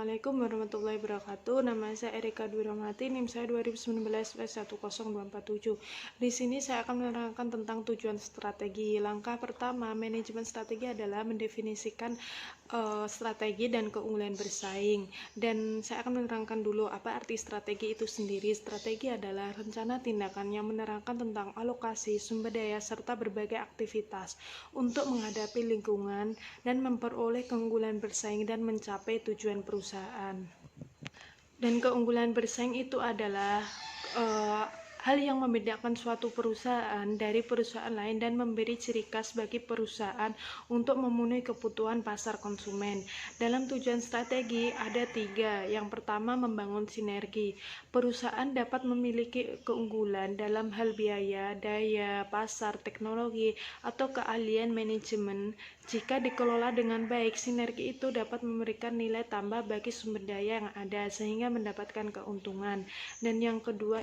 Assalamualaikum warahmatullahi wabarakatuh. Nama saya Erika Dwi Rahmati, NIM saya 2019/10247. Di sini saya akan menerangkan tentang tujuan strategi. Langkah pertama, manajemen strategi adalah mendefinisikan strategi dan keunggulan bersaing. Dan saya akan menerangkan dulu apa arti strategi itu sendiri. Strategi adalah rencana tindakan yang menerangkan tentang alokasi sumber daya serta berbagai aktivitas untuk menghadapi lingkungan dan memperoleh keunggulan bersaing dan mencapai tujuan perusahaan. Dan keunggulan bersaing itu adalah hal yang membedakan suatu perusahaan dari perusahaan lain dan memberi ciri khas bagi perusahaan untuk memenuhi kebutuhan pasar konsumen. Dalam tujuan strategi ada 3. Yang pertama, membangun sinergi. Perusahaan dapat memiliki keunggulan dalam hal biaya, daya, pasar, teknologi, atau keahlian manajemen. Jika dikelola dengan baik, sinergi itu dapat memberikan nilai tambah bagi sumber daya yang ada sehingga mendapatkan keuntungan. Dan yang kedua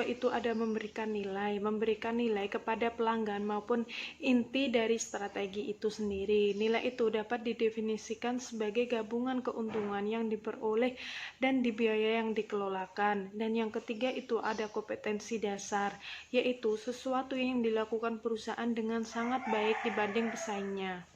itu ada memberikan nilai kepada pelanggan maupun inti dari strategi itu sendiri. Nilai itu dapat didefinisikan sebagai gabungan keuntungan yang diperoleh dan biaya yang dikelolakan. Dan yang ketiga itu ada kompetensi dasar, yaitu sesuatu yang dilakukan perusahaan dengan sangat baik dibanding pesaingnya.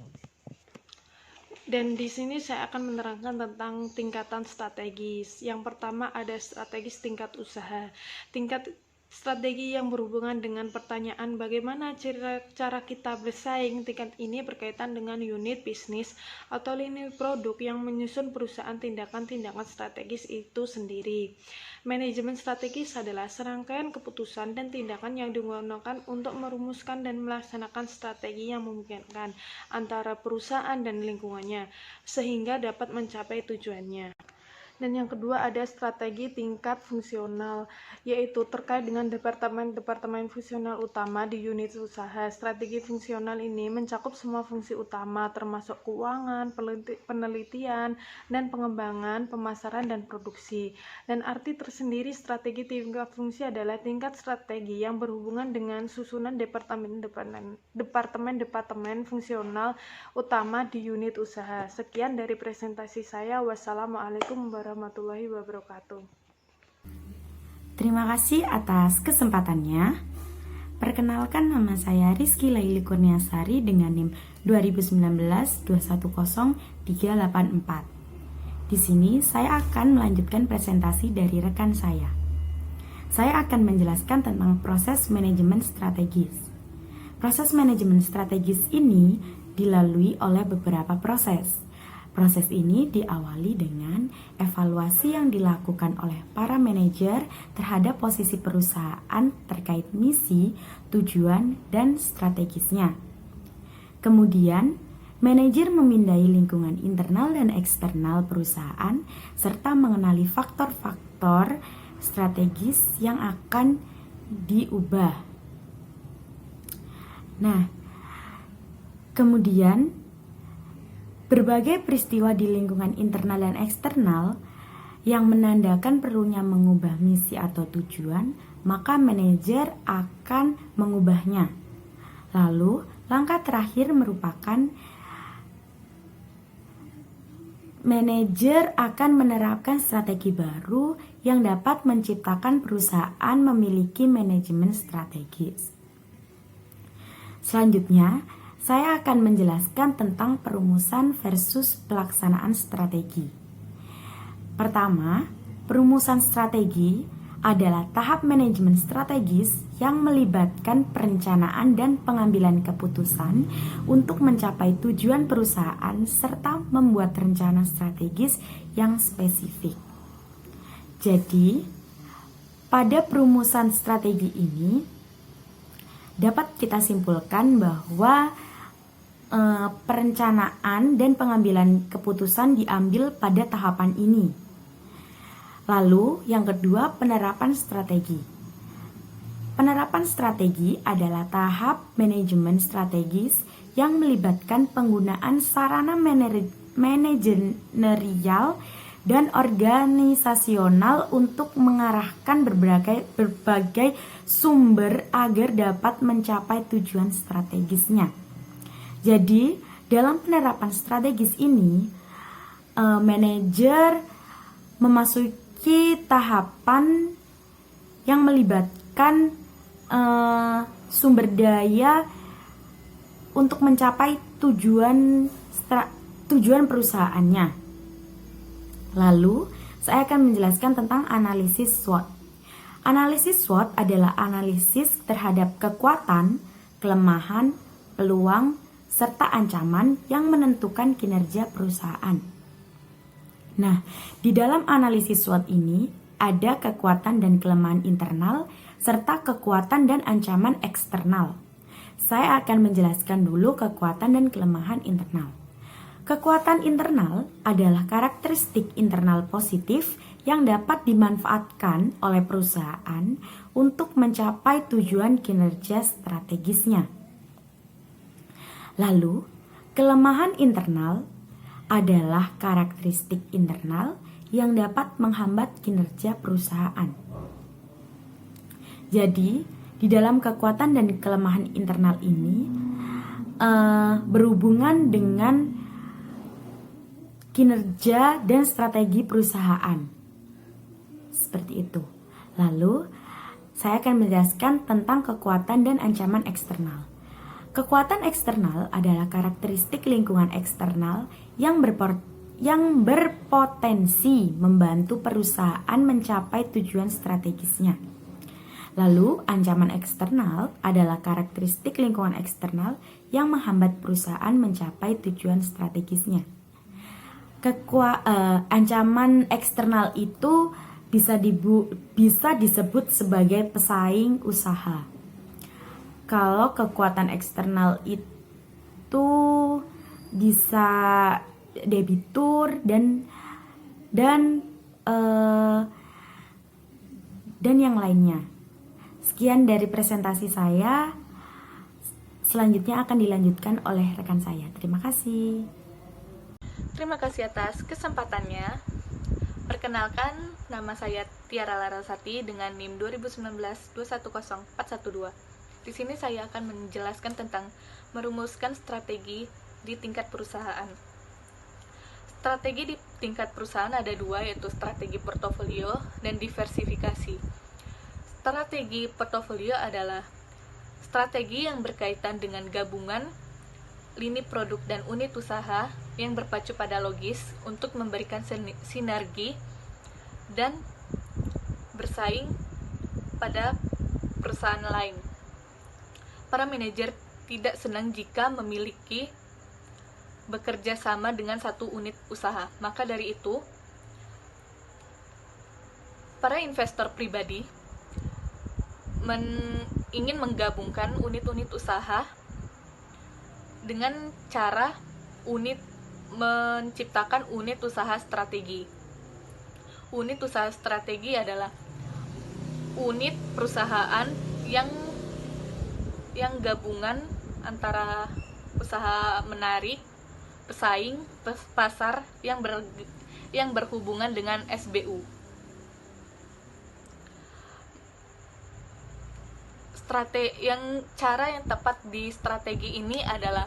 Dan di sini saya akan menerangkan tentang tingkatan strategis. Yang pertama ada strategis tingkat usaha. Tingkat strategi yang berhubungan dengan pertanyaan bagaimana cara kita bersaing. Tingkat ini berkaitan dengan unit bisnis atau lini produk yang menyusun perusahaan tindakan-tindakan strategis itu sendiri. Manajemen strategis adalah serangkaian keputusan dan tindakan yang digunakan untuk merumuskan dan melaksanakan strategi yang memungkinkan antara perusahaan dan lingkungannya sehingga dapat mencapai tujuannya. Dan yang kedua ada strategi tingkat fungsional, yaitu terkait dengan departemen-departemen fungsional utama di unit usaha. Strategi fungsional ini mencakup semua fungsi utama termasuk keuangan, penelitian, dan pengembangan, pemasaran, dan produksi. Dan arti tersendiri strategi tingkat fungsi adalah tingkat strategi yang berhubungan dengan susunan departemen-departemen fungsional utama di unit usaha. Sekian dari presentasi saya. Wassalamualaikum warahmatullahi wabarakatuh. Terima kasih atas kesempatannya. Perkenalkan, nama saya Rizky Laili Kurniasari dengan NIM 2019/210384. Di sini saya akan melanjutkan presentasi dari rekan saya. Saya akan menjelaskan tentang proses manajemen strategis. Proses manajemen strategis ini dilalui oleh beberapa proses. Proses ini diawali dengan evaluasi yang dilakukan oleh para manajer terhadap posisi perusahaan terkait misi, tujuan, dan strategisnya. Kemudian, manajer memindai lingkungan internal dan eksternal perusahaan serta mengenali faktor-faktor strategis yang akan diubah. Nah, kemudian berbagai peristiwa di lingkungan internal dan eksternal yang menandakan perlunya mengubah misi atau tujuan, maka manajer akan mengubahnya. Lalu, langkah terakhir merupakan manajer akan menerapkan strategi baru yang dapat menciptakan perusahaan memiliki manajemen strategis. Selanjutnya, saya akan menjelaskan tentang perumusan versus pelaksanaan strategi. Pertama, perumusan strategi adalah tahap manajemen strategis yang melibatkan perencanaan dan pengambilan keputusan untuk mencapai tujuan perusahaan serta membuat rencana strategis yang spesifik. Jadi, pada perumusan strategi ini dapat kita simpulkan bahwa perencanaan dan pengambilan keputusan diambil pada tahapan ini. Lalu, yang kedua, penerapan strategi. Penerapan strategi adalah tahap manajemen strategis yang melibatkan penggunaan sarana manajerial dan organisasional untuk mengarahkan berbagai sumber agar dapat mencapai tujuan strategisnya. Jadi, dalam penerapan strategis ini, manajer memasuki tahapan yang melibatkan sumber daya untuk mencapai tujuan perusahaannya. Lalu, saya akan menjelaskan tentang analisis SWOT. Analisis SWOT adalah analisis terhadap kekuatan, kelemahan, peluang, serta ancaman yang menentukan kinerja perusahaan. Nah, di dalam analisis SWOT ini ada kekuatan dan kelemahan internal serta kekuatan dan ancaman eksternal. Saya akan menjelaskan dulu kekuatan dan kelemahan internal. Kekuatan internal adalah karakteristik internal positif yang dapat dimanfaatkan oleh perusahaan untuk mencapai tujuan kinerja strategisnya. Lalu, kelemahan internal adalah karakteristik internal yang dapat menghambat kinerja perusahaan. Jadi, di dalam kekuatan dan kelemahan internal ini berhubungan dengan kinerja dan strategi perusahaan. Seperti itu. Lalu, saya akan menjelaskan tentang kekuatan dan ancaman eksternal. Kekuatan eksternal adalah karakteristik lingkungan eksternal yang berpotensi membantu perusahaan mencapai tujuan strategisnya. Lalu, ancaman eksternal adalah karakteristik lingkungan eksternal yang menghambat perusahaan mencapai tujuan strategisnya. Ancaman eksternal itu bisa disebut sebagai pesaing usaha. Kalau kekuatan eksternal itu bisa debitur dan yang lainnya. Sekian dari presentasi saya. Selanjutnya akan dilanjutkan oleh rekan saya. Terima kasih. Terima kasih atas kesempatannya. Perkenalkan, nama saya Tiara Larasati dengan NIM 2019210412. Di sini saya akan menjelaskan tentang merumuskan strategi di tingkat perusahaan. Strategi di tingkat perusahaan ada dua, yaitu strategi portofolio dan diversifikasi. Strategi portofolio adalah strategi yang berkaitan dengan gabungan lini produk dan unit usaha yang berpacu pada logis untuk memberikan sinergi dan bersaing pada perusahaan lain. Para manajer tidak senang jika memiliki bekerja sama dengan satu unit usaha. Maka dari itu, para investor pribadi ingin menggabungkan unit-unit usaha dengan cara menciptakan unit usaha strategi. Unit usaha strategi adalah unit perusahaan yang gabungan antara usaha menarik, pesaing, pasar yang berhubungan dengan SBU. Cara yang tepat di strategi ini adalah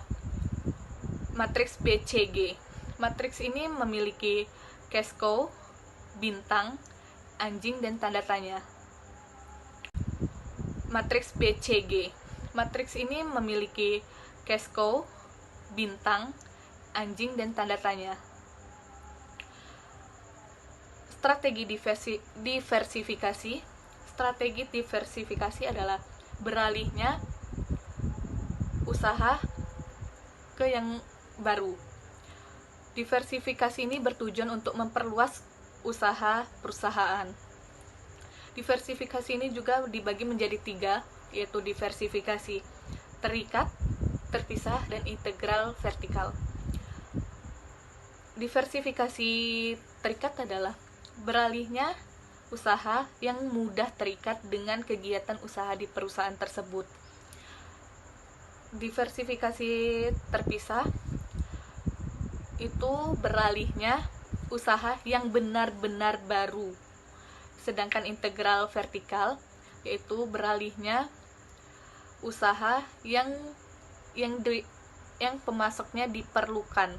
matriks BCG. Matriks ini memiliki cash cow, bintang, anjing, dan tanda tanya. Matriks BCG. Matriks ini memiliki cash cow, bintang, anjing, dan tanda tanya. Strategi diversifikasi. Strategi diversifikasi adalah beralihnya usaha ke yang baru. Diversifikasi ini bertujuan untuk memperluas usaha perusahaan. Diversifikasi ini juga dibagi menjadi 3, yaitu diversifikasi terikat, terpisah, dan integral vertikal. Diversifikasi terikat adalah beralihnya usaha yang mudah terikat dengan kegiatan usaha di perusahaan tersebut. Diversifikasi terpisah itu beralihnya usaha yang benar-benar baru. Sedangkan integral vertikal yaitu beralihnya usaha yang pemasoknya diperlukan.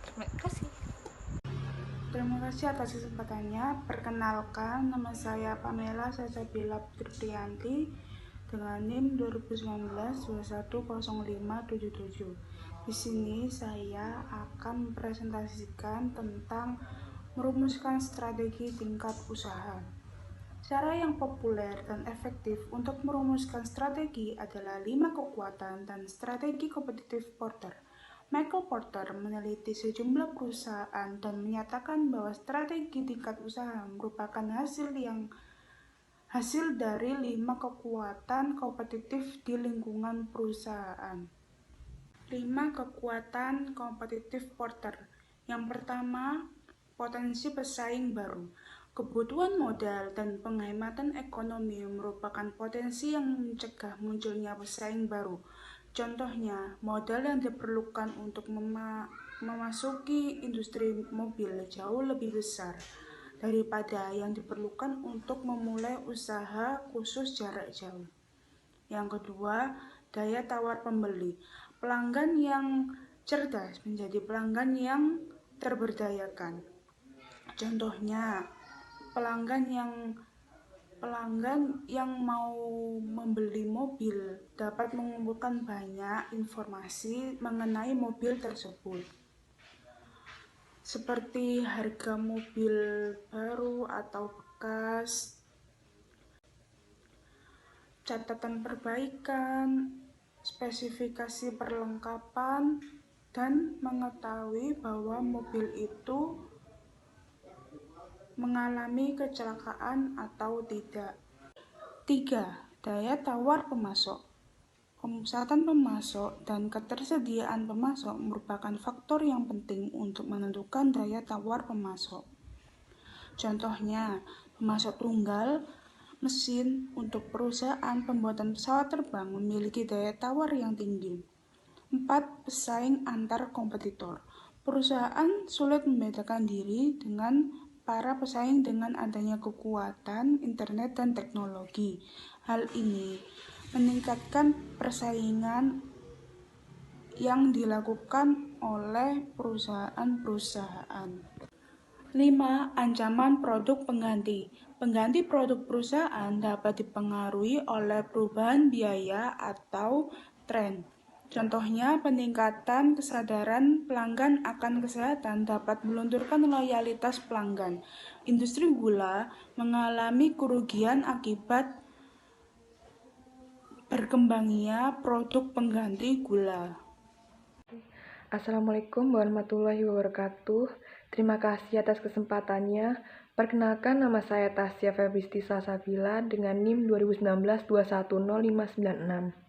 Terima kasih. Terima kasih atas kesempatannya. Perkenalkan, nama saya Pamela Sasabila Putrianti dengan NIM 2019-210577. Di sini saya akan mempresentasikan tentang merumuskan strategi tingkat usaha. Cara yang populer dan efektif untuk merumuskan strategi adalah 5 kekuatan dan strategi kompetitif Porter. Michael Porter meneliti sejumlah perusahaan dan menyatakan bahwa strategi tingkat usaha merupakan hasil dari 5 kekuatan kompetitif di lingkungan perusahaan. 5 kekuatan kompetitif Porter. Yang pertama, potensi pesaing baru. Kebutuhan modal dan penghematan ekonomi merupakan potensi yang mencegah munculnya pesaing baru. Contohnya, modal yang diperlukan untuk memasuki industri mobil jauh lebih besar daripada yang diperlukan untuk memulai usaha khusus jarak jauh. Yang kedua, daya tawar pembeli. Pelanggan yang cerdas menjadi pelanggan yang terberdayakan. Contohnya, pelanggan yang mau membeli mobil dapat mengumpulkan banyak informasi mengenai mobil tersebut, seperti harga mobil baru atau bekas, catatan perbaikan, spesifikasi perlengkapan, dan mengetahui bahwa mobil itu mengalami kecelakaan atau tidak. 3. Daya tawar pemasok. Pemusatan pemasok dan ketersediaan pemasok merupakan faktor yang penting untuk menentukan daya tawar pemasok. Contohnya, pemasok tunggal mesin untuk perusahaan pembuatan pesawat terbang memiliki daya tawar yang tinggi. 4. Pesaing antar kompetitor. Perusahaan sulit membedakan diri dengan para pesaing dengan adanya kekuatan internet dan teknologi. Hal ini meningkatkan persaingan yang dilakukan oleh perusahaan-perusahaan. 5. Ancaman produk pengganti. Pengganti produk perusahaan dapat dipengaruhi oleh perubahan biaya atau tren. Contohnya, peningkatan kesadaran pelanggan akan kesehatan dapat melunturkan loyalitas pelanggan. Industri gula mengalami kerugian akibat berkembangnya produk pengganti gula. Assalamualaikum warahmatullahi wabarakatuh. Terima kasih atas kesempatannya. Perkenalkan, nama saya Tasya Febristi Salsabila dengan NIM 2019-210596.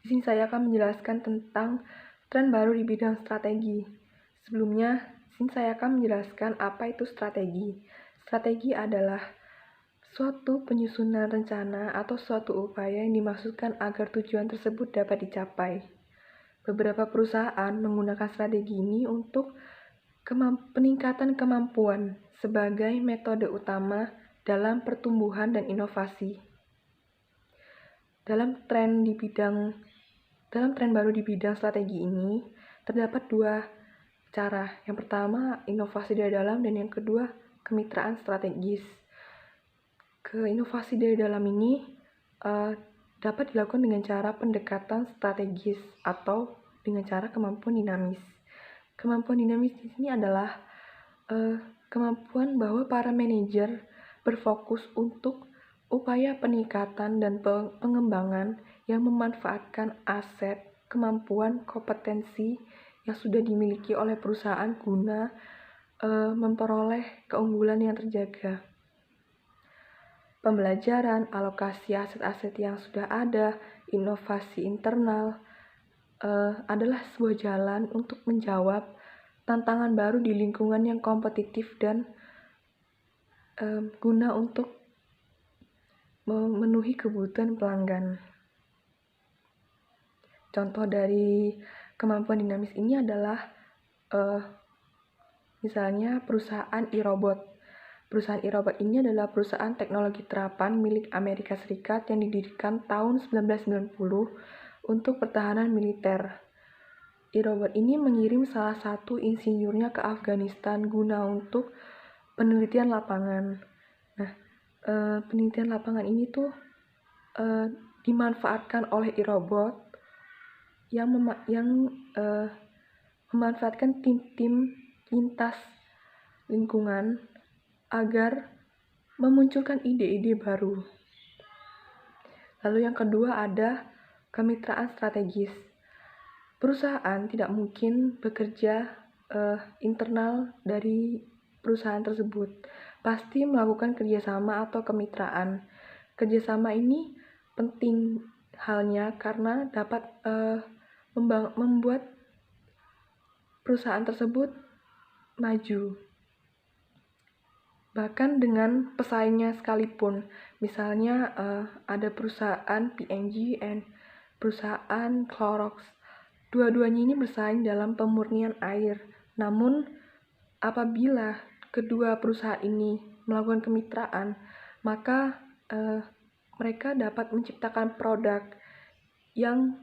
Di sini saya akan menjelaskan tentang tren baru di bidang strategi. Sebelumnya, di sini saya akan menjelaskan apa itu strategi. Strategi adalah suatu penyusunan rencana atau suatu upaya yang dimaksudkan agar tujuan tersebut dapat dicapai. Beberapa perusahaan menggunakan strategi ini untuk peningkatan kemampuan sebagai metode utama dalam pertumbuhan dan inovasi. Dalam tren baru di bidang strategi ini, terdapat 2 cara. Yang pertama, inovasi dari dalam, dan yang kedua, kemitraan strategis. Inovasi dari dalam ini dapat dilakukan dengan cara pendekatan strategis atau dengan cara kemampuan dinamis. Kemampuan dinamis di sini adalah kemampuan bahwa para manajer berfokus untuk upaya peningkatan dan pengembangan yang memanfaatkan aset, kemampuan, kompetensi yang sudah dimiliki oleh perusahaan guna memperoleh keunggulan yang terjaga. Pembelajaran, alokasi aset-aset yang sudah ada, inovasi internal adalah sebuah jalan untuk menjawab tantangan baru di lingkungan yang kompetitif dan guna untuk memenuhi kebutuhan pelanggan. Contoh dari kemampuan dinamis ini adalah misalnya perusahaan iRobot. Perusahaan iRobot ini adalah perusahaan teknologi terapan milik Amerika Serikat yang didirikan tahun 1990 untuk pertahanan militer. E-robot ini mengirim salah satu insinyurnya ke Afghanistan guna untuk penelitian lapangan. Nah, penelitian lapangan ini tuh dimanfaatkan oleh e-robot yang memanfaatkan tim-tim lintas lingkungan agar memunculkan ide-ide baru. Lalu yang kedua ada kemitraan strategis. Perusahaan tidak mungkin bekerja internal dari perusahaan tersebut. Pasti melakukan kerjasama atau kemitraan. Kerjasama ini penting halnya karena dapat membuat perusahaan tersebut maju. Bahkan dengan pesaingnya sekalipun. Misalnya ada perusahaan P&G dan perusahaan Clorox. Dua-duanya ini bersaing dalam pemurnian air. Namun, apabila kedua perusahaan ini melakukan kemitraan, maka mereka dapat menciptakan produk yang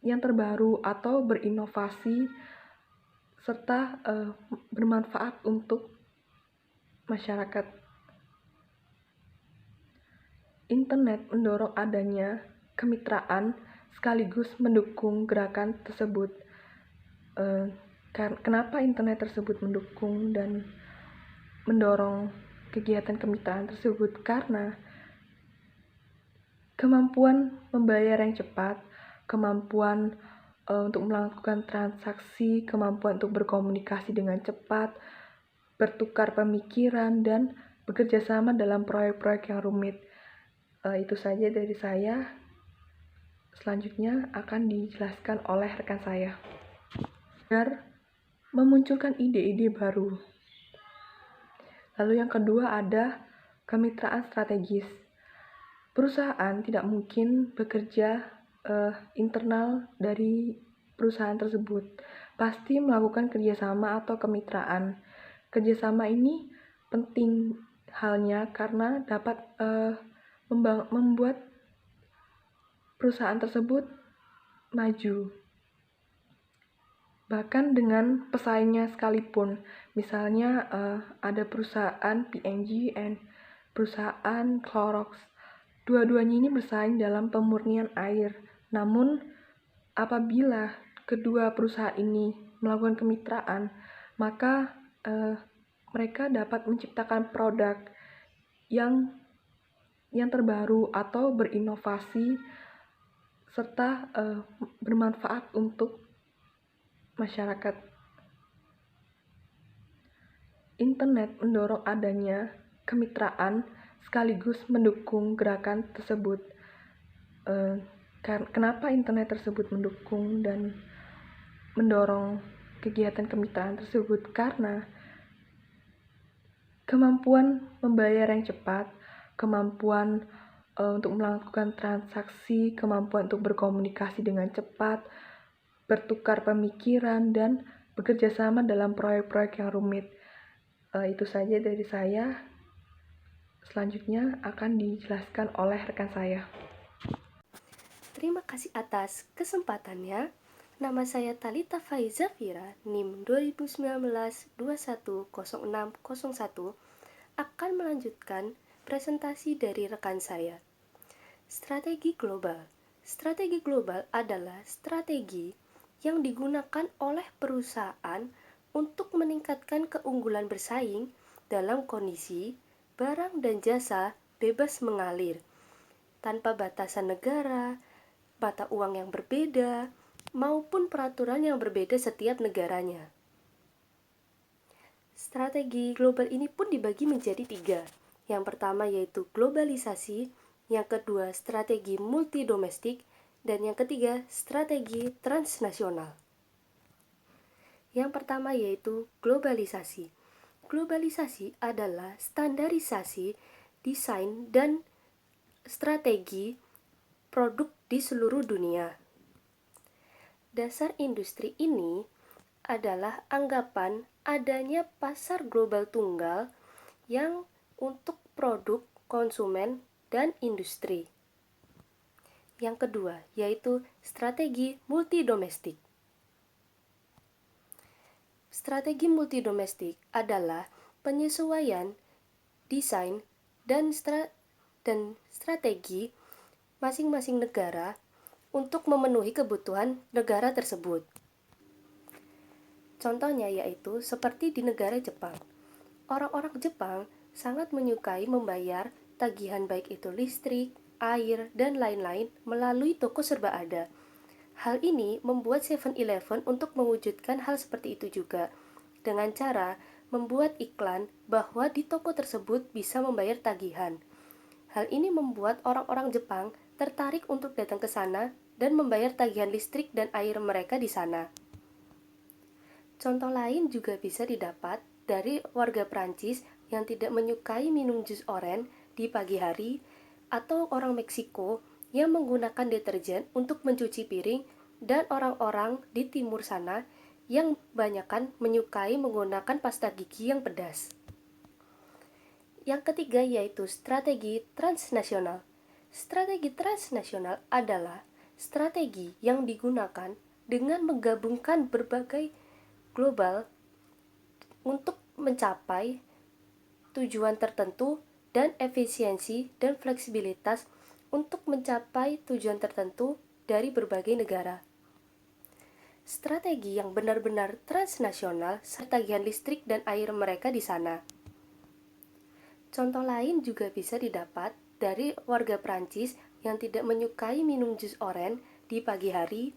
terbaru atau berinovasi serta bermanfaat untuk masyarakat. Internet mendorong adanya kemitraan sekaligus mendukung gerakan tersebut. Kenapa internet tersebut mendukung dan mendorong kegiatan kemitraan tersebut? Karena kemampuan membayar yang cepat, kemampuan untuk melakukan transaksi, kemampuan untuk berkomunikasi dengan cepat, bertukar pemikiran, dan bekerja sama dalam proyek-proyek yang rumit. Itu saja dari saya. Selanjutnya akan dijelaskan oleh rekan saya. Agar memunculkan ide-ide baru. Lalu yang kedua ada kemitraan strategis. Perusahaan tidak mungkin bekerja internal dari perusahaan tersebut. Pasti melakukan kerjasama atau kemitraan. Kerjasama ini penting halnya karena dapat membuat perusahaan tersebut maju. Bahkan dengan pesaingnya sekalipun. Misalnya ada perusahaan P&G dan perusahaan Clorox. Dua-duanya ini bersaing dalam pemurnian air. Namun, apabila kedua perusahaan ini melakukan kemitraan, maka mereka dapat menciptakan produk yang terbaru atau berinovasi serta bermanfaat untuk masyarakat. Internet mendorong adanya kemitraan sekaligus mendukung gerakan tersebut. Kenapa internet tersebut mendukung dan mendorong kegiatan kemitraan tersebut? Karena kemampuan membayar yang cepat, kemampuan untuk melakukan transaksi, kemampuan untuk berkomunikasi dengan cepat, bertukar pemikiran, dan bekerja sama dalam proyek-proyek yang rumit. Itu saja dari saya. Selanjutnya akan dijelaskan oleh rekan saya. Terima kasih atas kesempatannya. Nama saya Thalita Faiza Fira, NIM 2019-210601, akan melanjutkan presentasi dari rekan saya. Strategi global. Strategi global adalah strategi yang digunakan oleh perusahaan untuk meningkatkan keunggulan bersaing dalam kondisi barang dan jasa bebas mengalir, tanpa batasan negara, mata uang yang berbeda, maupun peraturan yang berbeda setiap negaranya. Strategi global ini pun dibagi menjadi 3. Yang pertama yaitu globalisasi, yang kedua strategi multidomestik, dan yang ketiga strategi transnasional. Yang pertama yaitu globalisasi. Globalisasi adalah standarisasi, desain, dan strategi produk di seluruh dunia. Dasar industri ini adalah anggapan adanya pasar global tunggal yang untuk produk, konsumen, dan industri. Yang kedua, yaitu strategi multidomestik. Strategi multidomestik adalah penyesuaian desain dan strategi masing-masing negara untuk memenuhi kebutuhan negara tersebut. Contohnya yaitu seperti di negara Jepang. Orang-orang Jepang sangat menyukai membayar tagihan baik itu listrik, air, dan lain-lain melalui toko serba ada. Hal ini membuat 7-Eleven untuk mewujudkan hal seperti itu juga, dengan cara membuat iklan bahwa di toko tersebut bisa membayar tagihan. Hal ini membuat orang-orang Jepang tertarik untuk datang ke sana dan membayar tagihan listrik dan air mereka di sana. Contoh lain juga bisa didapat dari warga Prancis yang tidak menyukai minum jus oren di pagi hari, atau orang Meksiko yang menggunakan deterjen untuk mencuci piring, dan orang-orang di timur sana yang banyakan menyukai menggunakan pasta gigi yang pedas. Yang ketiga yaitu strategi transnasional. Strategi transnasional adalah strategi yang digunakan dengan menggabungkan berbagai global untuk mencapai tujuan tertentu dan efisiensi dan fleksibilitas untuk mencapai tujuan tertentu dari berbagai negara. Strategi yang benar-benar transnasional tagihan listrik dan air mereka di sana. Contoh lain juga bisa didapat dari warga Prancis yang tidak menyukai minum jus oren di pagi hari,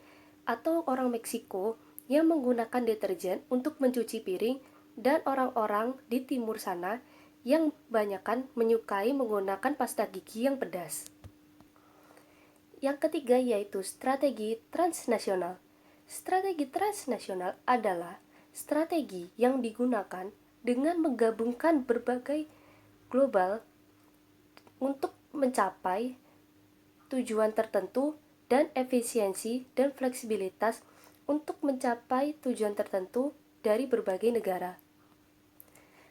atau orang Meksiko yang menggunakan deterjen untuk mencuci piring, dan orang-orang di timur sana yang banyakan menyukai menggunakan pasta gigi yang pedas. Yang ketiga yaitu strategi transnasional. Strategi transnasional adalah strategi yang digunakan dengan menggabungkan berbagai global untuk mencapai tujuan tertentu dan efisiensi dan fleksibilitas untuk mencapai tujuan tertentu dari berbagai negara.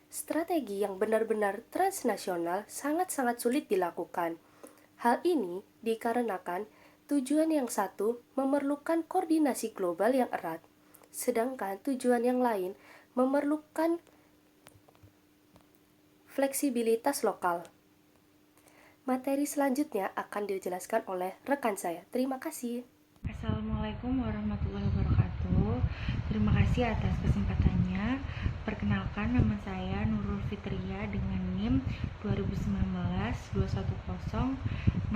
Strategi yang benar-benar transnasional sangat-sangat sulit dilakukan. Hal ini dikarenakan tujuan yang satu memerlukan koordinasi global yang erat, sedangkan tujuan yang lain memerlukan fleksibilitas lokal. Materi selanjutnya akan dijelaskan oleh rekan saya. Terima kasih. Assalamualaikum warahmatullahi wabarakatuh. Terima kasih atas kesempatannya. Perkenalkan, nama saya Nurul Fitria dengan NIM 2019-210-606.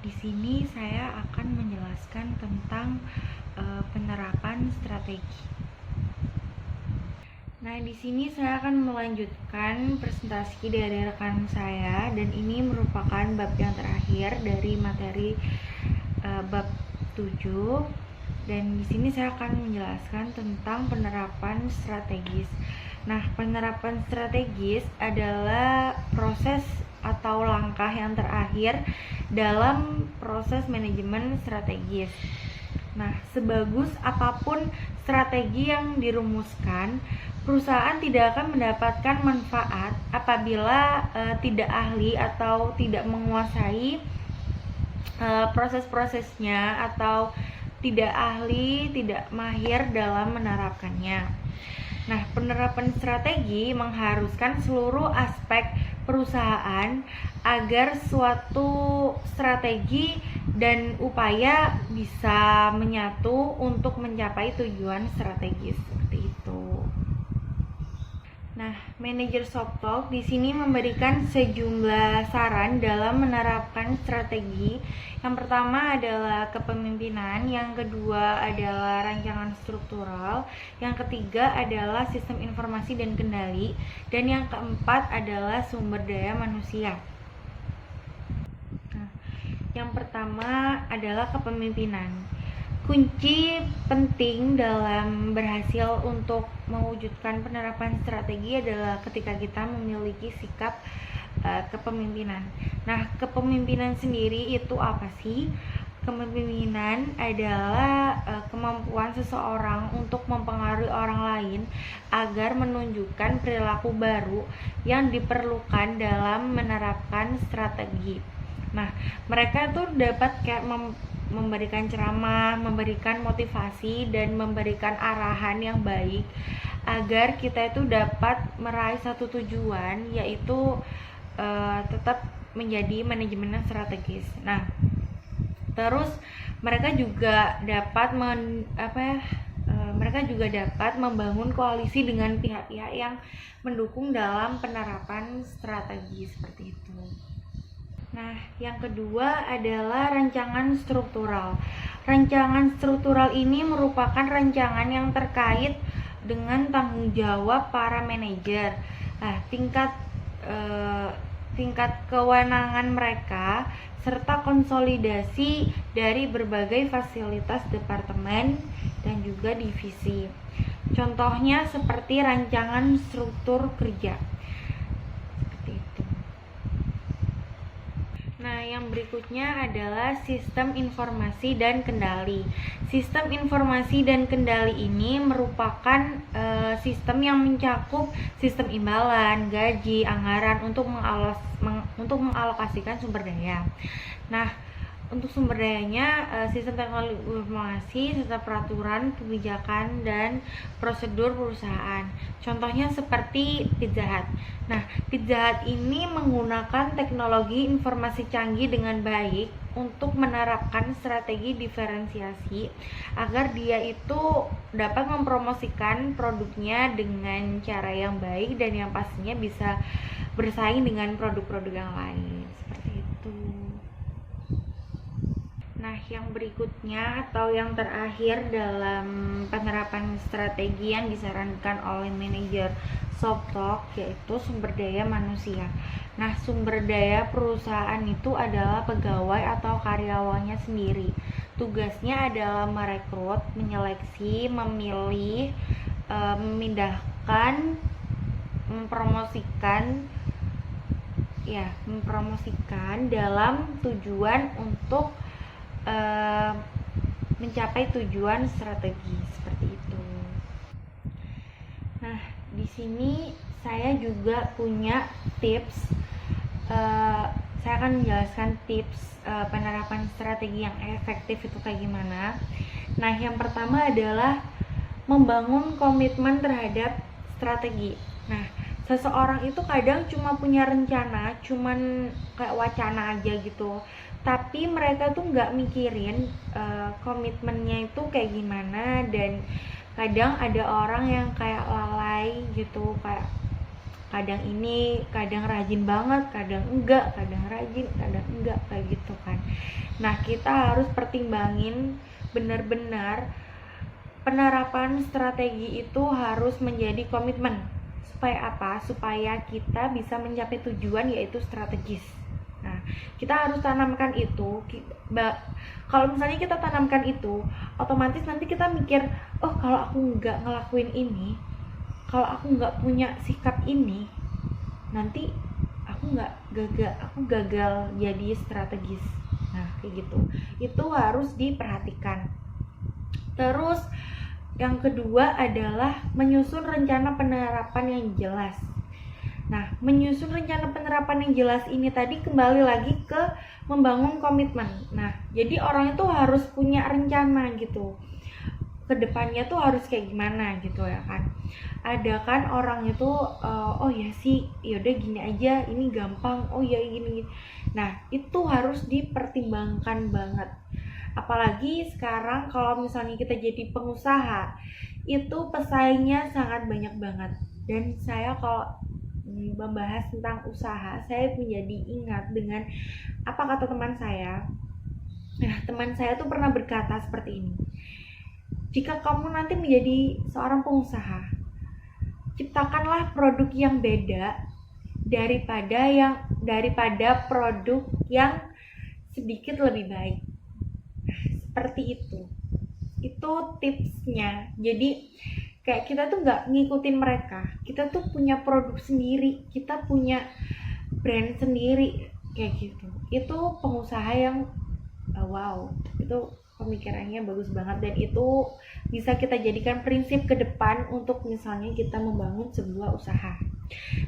Di sini saya akan menjelaskan tentang penerapan strategi. Nah, di sini saya akan melanjutkan presentasi dari rekan saya, dan ini merupakan bab yang terakhir dari materi bab 7. Dan di sini saya akan menjelaskan tentang penerapan strategis. Nah, penerapan strategis adalah proses atau langkah yang terakhir dalam proses manajemen strategis. Nah, sebagus apapun strategi yang dirumuskan, perusahaan tidak akan mendapatkan manfaat apabila tidak ahli atau tidak menguasai proses-prosesnya, atau tidak ahli, tidak mahir dalam menerapkannya. Nah, penerapan strategi mengharuskan seluruh aspek perusahaan agar suatu strategi dan upaya bisa menyatu untuk mencapai tujuan strategis seperti itu. Nah, manajer Softtalk di sini memberikan sejumlah saran dalam menerapkan strategi. Yang pertama adalah kepemimpinan, yang kedua adalah rancangan struktural, yang ketiga adalah sistem informasi dan kendali, dan yang keempat adalah sumber daya manusia. Nah, yang pertama adalah kepemimpinan. Kunci penting dalam berhasil untuk mewujudkan penerapan strategi adalah ketika kita memiliki sikap kepemimpinan. Nah, kepemimpinan sendiri itu apa sih? Kepemimpinan adalah kemampuan seseorang untuk mempengaruhi orang lain agar menunjukkan perilaku baru yang diperlukan dalam menerapkan strategi. Nah, mereka tuh dapat kayak memberikan ceramah, memberikan motivasi, dan memberikan arahan yang baik agar kita itu dapat meraih satu tujuan, yaitu tetap menjadi manajemen yang strategis. Nah, terus mereka juga dapat membangun koalisi dengan pihak-pihak yang mendukung dalam penerapan strategi seperti itu. Nah, yang kedua adalah rancangan struktural. Rancangan struktural ini merupakan rancangan yang terkait dengan tanggung jawab para manajer. Nah, tingkat kewenangan mereka serta konsolidasi dari berbagai fasilitas departemen dan juga divisi. Contohnya seperti rancangan struktur kerja. Seperti itu. Nah, yang berikutnya adalah sistem informasi dan kendali. Sistem informasi dan kendali ini merupakan sistem yang mencakup sistem imbalan, gaji, anggaran untuk mengalokasikan sumber daya. Nah, untuk sumber dayanya, sistem teknologi informasi serta peraturan, kebijakan, dan prosedur perusahaan. Contohnya seperti Pizza Hut. Nah, Pizza Hut ini menggunakan teknologi informasi canggih dengan baik untuk menerapkan strategi diferensiasi agar dia itu dapat mempromosikan produknya dengan cara yang baik dan yang pastinya bisa bersaing dengan produk-produk yang lain. Seperti itu. Nah, yang berikutnya atau yang terakhir dalam penerapan strategi yang disarankan oleh manajer Soptalk yaitu sumber daya manusia. Nah, sumber daya perusahaan itu adalah pegawai atau karyawannya sendiri. Tugasnya adalah merekrut, menyeleksi, memilih, memindahkan, mempromosikan dalam tujuan untuk mencapai tujuan strategi seperti itu. Nah, di sini saya juga punya tips. Saya akan menjelaskan tips penerapan strategi yang efektif itu kayak gimana. Nah, yang pertama adalah membangun komitmen terhadap strategi. Nah, seseorang itu kadang cuma punya rencana, cuman kayak wacana aja gitu. Tapi mereka tuh nggak mikirin komitmennya itu kayak gimana, dan kadang ada orang yang kayak lalai gitu, kayak kadang ini, kadang rajin banget, kadang enggak, kadang rajin, kadang enggak, kayak gitu kan. Nah, kita harus pertimbangin benar-benar penerapan strategi itu harus menjadi komitmen. Supaya apa? Supaya kita bisa mencapai tujuan yaitu strategis. Nah, kita harus tanamkan itu. Kalau misalnya kita tanamkan itu, otomatis nanti kita mikir, oh kalau aku nggak ngelakuin ini, kalau aku nggak punya sikap ini, nanti aku gagal jadi strategis. Nah, kayak gitu. Itu harus diperhatikan. Terus yang kedua adalah menyusun rencana penerapan yang jelas. Nah, menyusun rencana penerapan yang jelas ini tadi kembali lagi ke membangun komitmen. Nah, jadi orang itu harus punya rencana gitu. Kedepannya tuh harus kayak gimana gitu ya kan. Ada kan orang itu, oh ya sih, yaudah gini aja, ini gampang, oh ya gini. Nah, itu harus dipertimbangkan banget. Apalagi sekarang kalau misalnya kita jadi pengusaha, itu pesaingnya sangat banyak banget. Dan saya kalau membahas tentang usaha, saya menjadi ingat dengan apa kata teman saya. Nah, teman saya tuh pernah berkata seperti ini. Jika kamu nanti menjadi seorang pengusaha, ciptakanlah produk yang beda daripada produk yang sedikit lebih baik. Nah, seperti itu. Itu tipsnya. Jadi kayak kita tuh nggak ngikutin mereka, kita tuh punya produk sendiri, kita punya brand sendiri kayak gitu. Itu pengusaha yang wow, itu pemikirannya bagus banget, dan itu bisa kita jadikan prinsip ke depan untuk misalnya kita membangun sebuah usaha.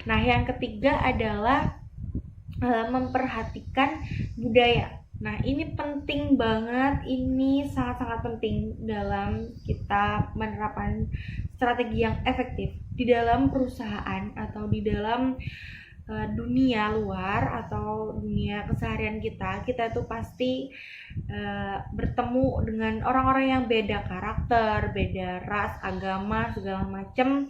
Nah, yang ketiga adalah memperhatikan budaya. Nah, ini penting banget, ini sangat-sangat penting dalam kita menerapkan strategi yang efektif di dalam perusahaan atau di dalam dunia luar atau dunia keseharian kita. Kita tuh pasti bertemu dengan orang-orang yang beda karakter, beda ras, agama, segala macam.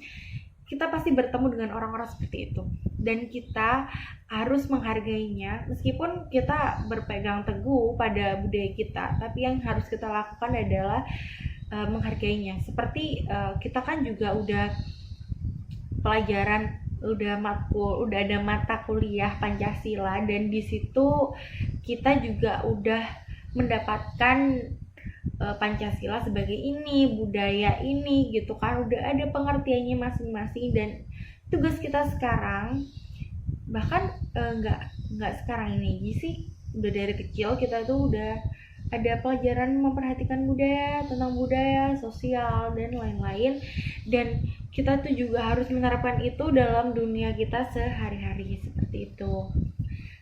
Kita pasti bertemu dengan orang-orang seperti itu, dan kita harus menghargainya meskipun kita berpegang teguh pada budaya kita, tapi yang harus kita lakukan adalah menghargainya. Seperti kita kan juga udah pelajaran, udah ada mata kuliah Pancasila, dan di situ kita juga udah mendapatkan Pancasila sebagai ini, budaya ini gitu kan, udah ada pengertiannya masing-masing. Dan tugas kita sekarang, bahkan nggak sekarang ini aja sih, udah dari kecil kita tuh udah ada pelajaran memperhatikan budaya, tentang budaya, sosial, dan lain-lain. Dan kita tuh juga harus menerapkan itu dalam dunia kita sehari-hari seperti itu.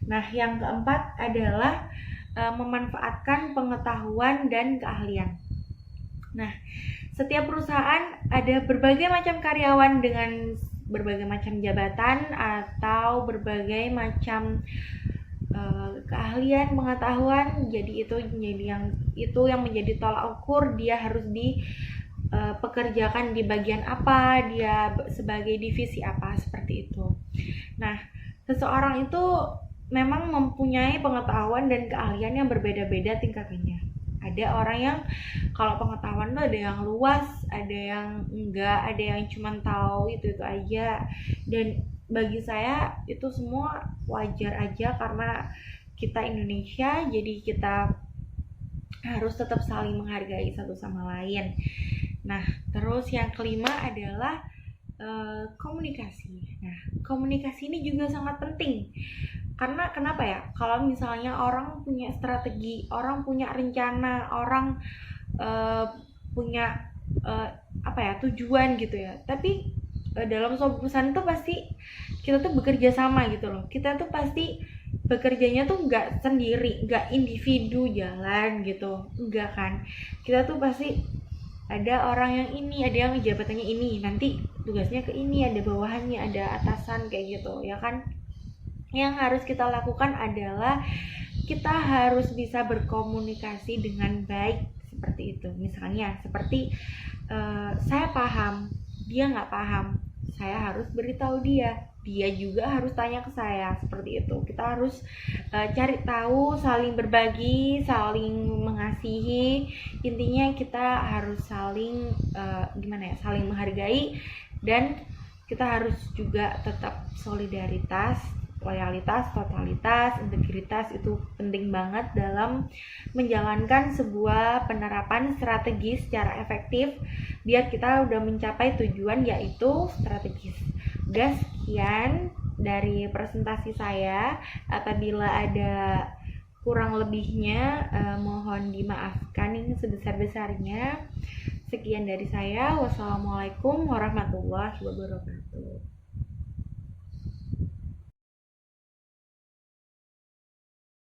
Nah, yang keempat adalah memanfaatkan pengetahuan dan keahlian. Nah, setiap perusahaan ada berbagai macam karyawan dengan berbagai macam jabatan atau berbagai macam keahlian, pengetahuan. Jadi itu yang menjadi tolak ukur dia harus pekerjakan di bagian apa, dia sebagai divisi apa, seperti itu. Nah, seseorang itu memang mempunyai pengetahuan dan keahlian yang berbeda-beda tingkatannya. Ada orang yang kalau pengetahuan tuh ada yang luas, ada yang enggak, ada yang cuma tahu itu aja. Dan bagi saya itu semua wajar aja, karena kita Indonesia, jadi kita harus tetap saling menghargai satu sama lain. Nah, terus yang kelima adalah komunikasi. Nah, komunikasi ini juga sangat penting. Karena kenapa ya? Kalau misalnya orang punya strategi, orang punya rencana, orang punya tujuan gitu ya. Tapi dalam suatu perusahaan itu pasti kita tuh bekerja sama gitu loh. Kita tuh pasti bekerjanya tuh nggak sendiri, nggak individu jalan gitu, enggak kan? Kita tuh pasti ada orang yang ini, ada yang jabatannya ini, nanti tugasnya ke ini, ada bawahannya, ada atasan kayak gitu ya kan. Yang harus kita lakukan adalah kita harus bisa berkomunikasi dengan baik seperti itu. Misalnya seperti saya paham, dia nggak paham, saya harus beritahu dia juga harus tanya ke saya, seperti itu. Kita harus cari tahu, saling berbagi, saling mengasihi. Intinya kita harus saling saling menghargai, dan kita harus juga tetap solidaritas, loyalitas, totalitas, integritas. Itu penting banget dalam menjalankan sebuah penerapan strategi secara efektif biar kita udah mencapai tujuan, yaitu strategis. Udah, sekian dari presentasi saya. Apabila ada kurang lebihnya mohon dimaafkan, ini sebesar-besarnya. Sekian dari saya. Wassalamualaikum warahmatullahi wabarakatuh.